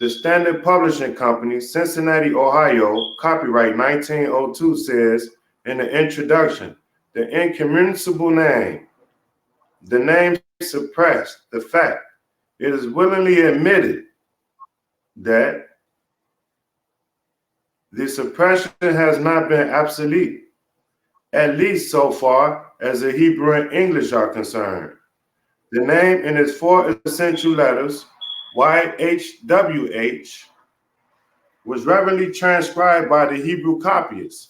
The Standard Publishing Company, Cincinnati, Ohio, copyright 1902 says in the introduction, the incommunicable name, the name suppressed, the fact, it is willingly admitted that the suppression has not been obsolete, at least so far as the Hebrew and English are concerned. The name in its 4 essential letters, YHWH, was reverently transcribed by the Hebrew copyists,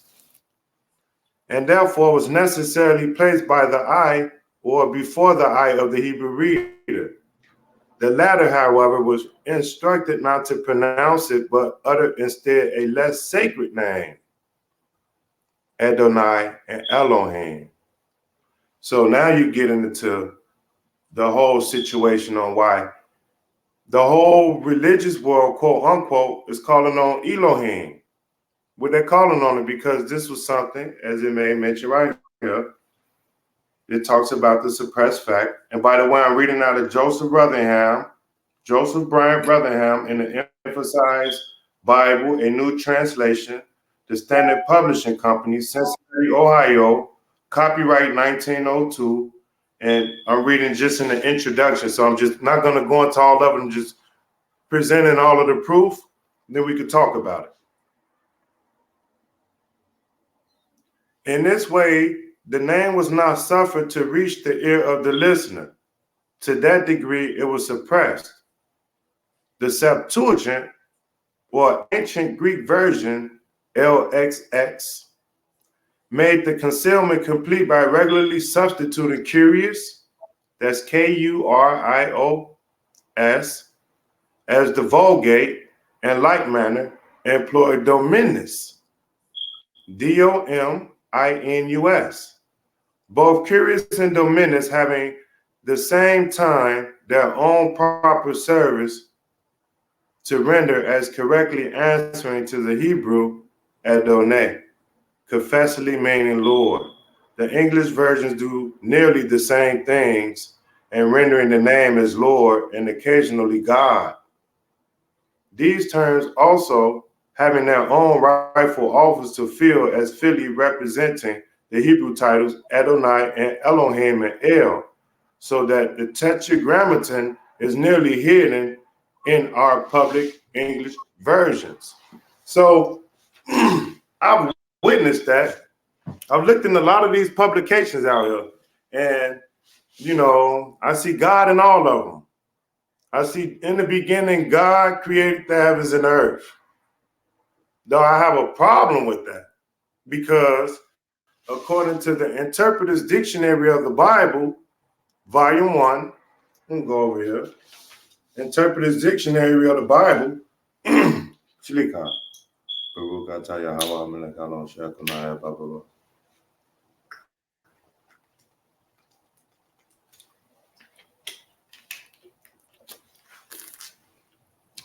and therefore was necessarily placed by the eye or before the eye of the Hebrew reader. The latter, however, was instructed not to pronounce it, but utter instead a less sacred name, Adonai and Elohim. So now you get into the whole situation on why the whole religious world, quote unquote, is calling on Elohim. What they're calling on it, because this was something, as it may mention right here, it talks about the suppressed fact. And by the way, I'm reading out of Joseph Bryant Rotherham in the Emphasized Bible, a new translation, the Standard Publishing Company, Cincinnati, Ohio, copyright 1902. And I'm reading just in the introduction, so I'm just not going to go into all of them, just presenting all of the proof, then we could talk about it. In this way, the name was not suffered to reach the ear of the listener. To that degree, it was suppressed. The Septuagint, or ancient Greek version, LXX, made the concealment complete by regularly substituting curious, that's K-U-R-I-O-S, as the Vulgate, and like manner employed Dominus, D-O-M-I-N-U-S. Both curious and Dominus having the same time their own proper service to render as correctly answering to the Hebrew Adonai, confessively meaning Lord. The English versions do nearly the same things and rendering the name as Lord and occasionally God. These terms also having their own rightful office to fill as fitly representing the Hebrew titles Adonai and Elohim and El, so that the Tetragrammaton is nearly hidden in our public English versions. So I've witnessed that. I've looked in a lot of these publications out here, and I see God in all of them. I see in the beginning, God created the heavens and earth. Though I have a problem with that, because according to the Interpreter's Dictionary of the Bible, Volume 1, I'm going to go over here. Interpreter's Dictionary of the Bible, Shlika.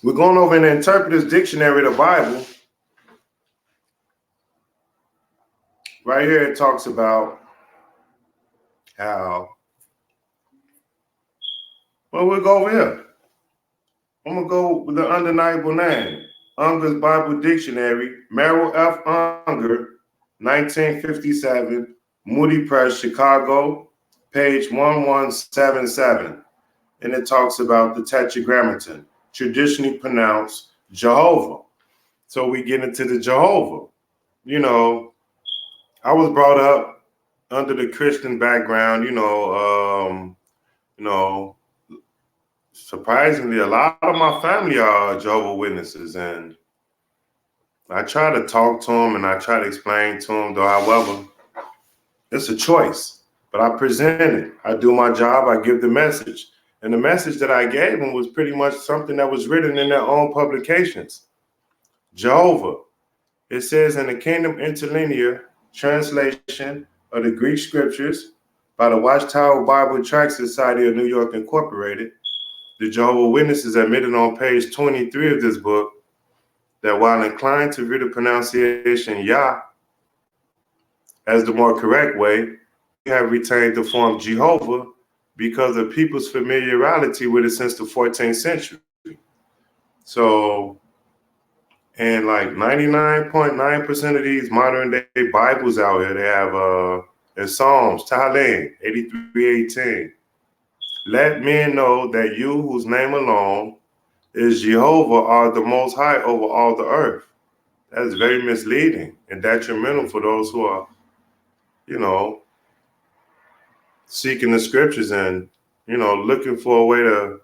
We're going over in the Interpreter's Dictionary of the Bible. Right here it talks about how, well, we'll go over here. I'm going to go with the undeniable name. Unger's Bible Dictionary, Merrill F. Unger, 1957, Moody Press, Chicago, page 1177. And it talks about the Tetragrammaton, traditionally pronounced Jehovah. So we get into the Jehovah. I was brought up under the Christian background, surprisingly, a lot of my family are Jehovah's Witnesses, and I try to talk to them and I try to explain to them, though, however, it's a choice, but I present it. I do my job. I give the message. And the message that I gave them was pretty much something that was written in their own publications. Jehovah. It says in the Kingdom Interlinear translation of the Greek scriptures by the Watchtower Bible Tract Society of New York Incorporated, the Jehovah's Witnesses admitted on page 23 of this book that while inclined to read the pronunciation Yah as the more correct way, we have retained the form Jehovah because of people's familiarity with it since the 14th century. So, and like 99.9% of these modern day Bibles out here, they have in Psalms, Tehillim 83:18. Let men know that you, whose name alone is Jehovah, are the most high over all the earth. That's very misleading and detrimental for those who are, you know, seeking the scriptures and, you know, looking for a way to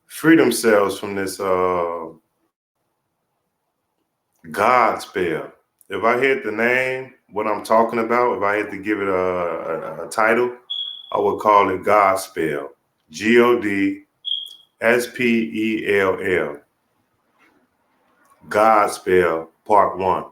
free themselves from this God spell. If I had to name what I'm talking about, if I had to give it a title, I would call it Godspell. Godspell. Godspell Part 1.